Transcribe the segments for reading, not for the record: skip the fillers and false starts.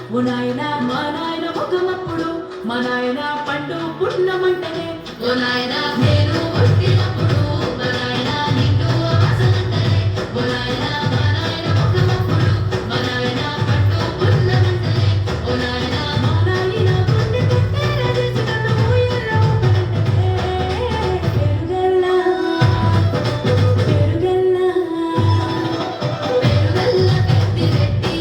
ఓ నాయనా మా నాయన ముఖమప్పుడు మా నాయన పండు పుట్టినమంటనే ఓ నాయనా నేను పుట్టినప్పుడు మా నాయన నిన్ను ఆశలంటనే ఓ నాయనా మా నాయన ముఖమప్పుడు మా నాయన పండు పుట్టినమంటనే ఓ నాయనా మా నాయన గుండె కొట్టేరా చేసినను ఊయల్లో పడటనే పెరుగల్లా పెరుగల్లా పెరుగల్లా పెద్దిరెడ్డి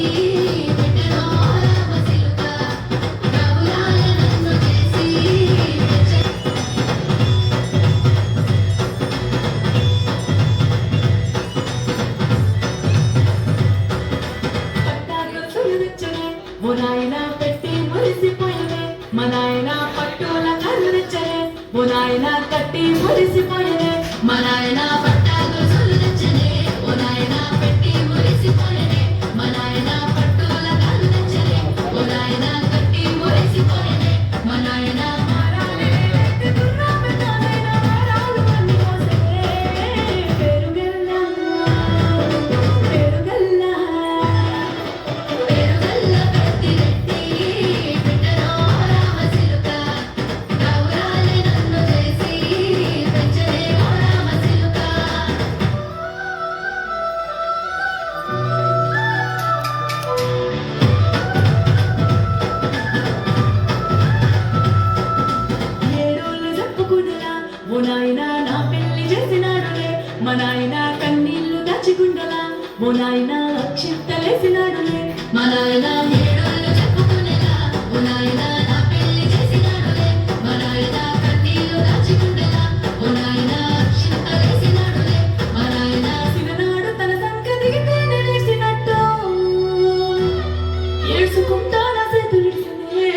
ఓ నాయనా పెట్టి మురిసిపోయనే మా నాయనా పట్టుల కళ్ళు తెచ్చనే ఓ నాయనా కట్టి మురిసిపోయనే మా నాయనా పట్టాలు సొల్లు తెచ్చనే ఓ నాయనా పెట్టి మురిసిపోయనే మా నాయనా పట్టుల కళ్ళు తెచ్చనే ఓ నాయనా కట్టి మురిసిపోయనే మా నాయనా మారాలే ఎత్తుకున్నామే నాయనా మారాలు అన్ని మోసనే పెరుగల్లా పెరుగల్లా ఓ నాయనా నా పెళ్లి చేసినాడులే మా నాయనా కన్నీళ్లు దాచిగుండలా ఓ నాయనా అక్షింతలేసినాడులే మా నాయనా ఏడోళ్ళు చెప్పుకునేలా ఓ నాయనా నా పెళ్లి చేసినాడులే మా నాయనా కన్నీళ్లు దాచిగుండలా ఓ నాయనా అక్షింతలేసినాడులే మా నాయనా సిననాడు తన సంగతికి తేనె లేచినట్టు ఏడ్చుకుంటా నా చేతులిడిసినే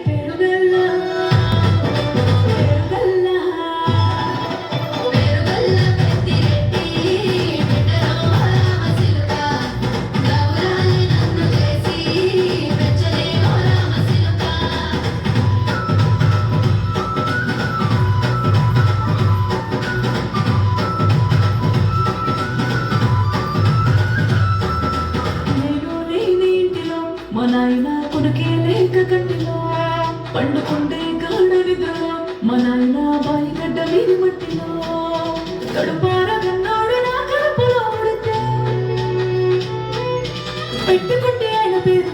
పెరుగల్లా మా నాయన కొడుకే లేక గడ్డిలో పండుకుంటే గాఢనిదలో మా నాయన బాయి గడ్డ వీరి మట్టిలో కడుపారగన్నాడు నా కడుపులో ఉడితే పెట్టుకుంటే ఆయన పేరు